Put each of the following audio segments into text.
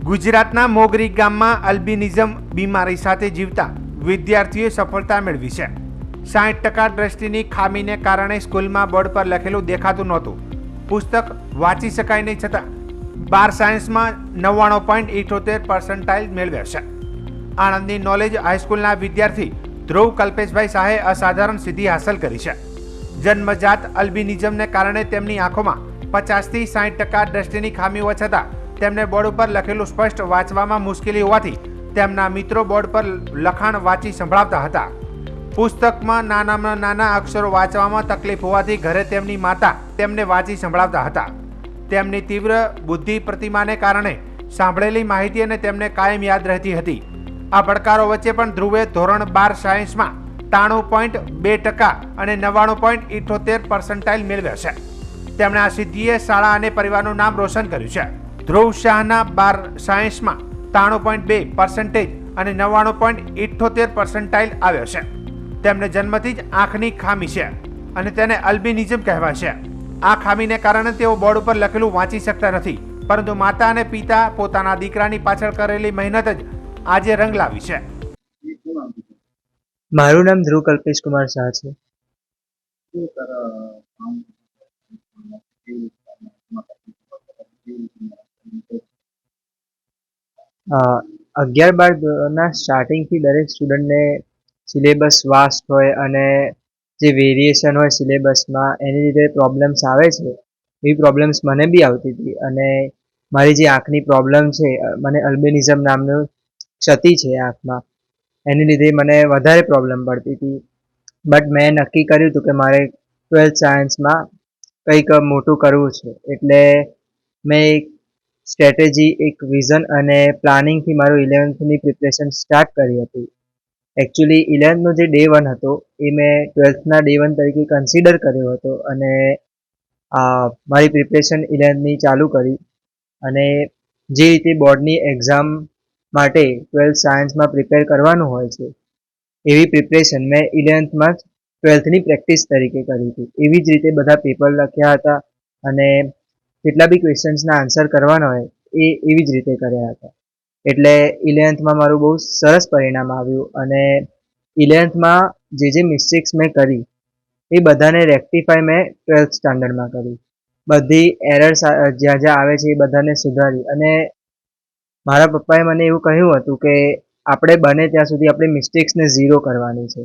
ગુજરાતના મોગરી ગામમાં અલ્બિનિઝમ બીમારી સાથે જીવતા વિદ્યાર્થીઓએ સફળતા મેળવી છે। 60% દ્રષ્ટિની ખામીને કારણે સ્કૂલમાં બોર્ડ પર લખેલું દેખાતું નહોતું। પુસ્તક વાંચી શકાય નહીં છતાં 12 સાયન્સમાં 99.78% મેળવ્યા છે। આણંદની નોલેજ હાઈસ્કૂલના વિદ્યાર્થી ધ્રુવ કલ્પેશભાઈ શાહે અસાધારણ સિદ્ધિ હાંસલ કરી છે। જન્મજાત અલ્બિનિઝમને કારણે તેમની આંખોમાં 50 થી 60% દ્રષ્ટિની ખામી હોવા છતાં તેમને બોર્ડ ઉપર લખેલું સ્પષ્ટ વાંચવામાં મુશ્કેલી હોવાથી તેમના મિત્રો બોર્ડ પર લખાણ વાંચી સંભળાવતા હતા। પુસ્તકમાં નાનામાં નાના અક્ષરો વાંચવામાં તકલીફ હોવાથી ઘરે તેમની માતા તેમને વાંચી સંભળાવતા હતા। તેમની તીવ્ર બુદ્ધિ પ્રતિમાને કારણે સાંભળેલી માહિતી અને તેમને કાયમ યાદ રહેતી હતી। આ પડકારો વચ્ચે પણ ધ્રુવે ધોરણ 12 સાયન્સમાં 93.2% અને 99.78% મેળવ્યા છે। તેમણે આ સિદ્ધિએ શાળા અને પરિવારનું નામ રોશન કર્યું છે। ધ્રુવ શાહના 12 સાયન્સમાં 93.2% અને 99.78% આવ્યો છે। તેમને જન્મથી જ આંખની ખામી છે અને તેને અલ્બિનિઝમ કહેવાય છે। આ ખામીને કારણે તેઓ બોર્ડ ઉપર લખેલું વાંચી શકતા નથી, પરંતુ માતા અને પિતા પોતાના દીકરાની પાછળ કરેલી મહેનત જ આજે રંગ લાવી છે। મારું નામ ધ્રુવ કલ્પેશ કુમાર શાહ છે। અ 11-12 સ્ટાર્ટિંગથી દરેક સ્ટુડન્ટને સિલેબસ વાસ્ટ હોય અને જે વેરિએશન હોય સિલેબસમાં એની લીધે પ્રોબ્લેમ્સ આવે છે। એવી પ્રોબ્લેમ્સ મને બી આવતી હતી અને મારી જે આંખની પ્રોબ્લેમ છે, મને અલ્બિનિઝમ નામનું ક્ષતિ છે આંખમાં, એની લીધે મને વધારે પ્રોબ્લેમ પડતી હતી। બટ મેં નક્કી કર્યું હતું કે મારે 12th સાયન્સમાં કંઈક મોટું કરવું છે, એટલે મેં એક સ્ટ્રેટેજી, એક વિઝન અને પ્લાનિંગથી મારું 11thની પ્રિપરેશન સ્ટાર્ટ કરી હતી। એકચ્યુઅલી 11thનો જે ડે 1 હતો એ મેં 12thના ડે 1 તરીકે કન્સિડર કર્યો હતો અને મારી પ્રિપરેશન 11thની ચાલુ કરી અને જે રીતે બોર્ડની એક્ઝામ માટે 12th સાયન્સમાં પ્રિપેર કરવાનું હોય છે એવી પ્રિપરેશન મેં 11thમાં જ 12thની પ્રેક્ટિસ તરીકે કરી હતી। એવી જ રીતે બધા પેપર લખ્યા હતા અને જેટલા બી ક્વેશ્ચન્સના આન્સર કરવાના હોય એ એવી જ રીતે કર્યા હતા। એટલે 11thમાં મારું બહુ સરસ પરિણામ આવ્યું અને 11thમાં જે મિસ્ટેક્સ મેં કરી એ બધાને રેક્ટિફાય મેં 12th સ્ટાન્ડર્ડમાં કરી। બધી એરર્સ જ્યાં જ્યાં આવે છે એ બધાને સુધારી અને મારા પપ્પાએ મને એવું કહ્યું હતું કે આપણે બને ત્યાં સુધી આપણે મિસ્ટેક્સને ઝીરો કરવાની છે।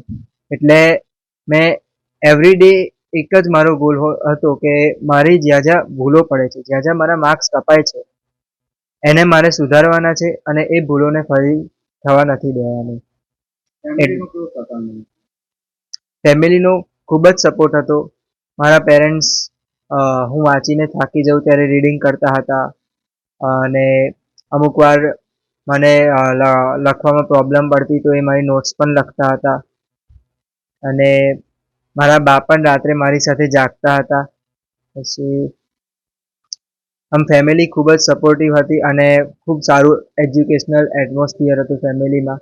એટલે મેં એવરી ડે એક જ મારો ગોલ હતો કે મારી જ્યાં જ્યાં ભૂલો પડે છે, જ્યાં જ્યાં મારા માર્ક્સ કપાય છે એને મારે સુધારવાના છે અને એ ભૂલોને ફરી થવા નથી દેવાની। ફેમિલીનો ખૂબ જ સપોર્ટ હતો। મારા પેરેન્ટ્સ હું વાંચીને થાકી જાઉં ત્યારે રીડિંગ કરતા હતા અને અમુક વાર મને લખવામાં પ્રોબ્લેમ પડતી તો એ મારી નોટ્સ પણ લખતા હતા અને મારા બા પણ રાત્રે મારી સાથે જાગતા હતા। પછી ફેમિલી ખૂબ જ સપોર્ટિવ હતી અને ખૂબ સારું એજ્યુકેશનલ એટમોસ્ફિયર હતું ફેમિલીમાં।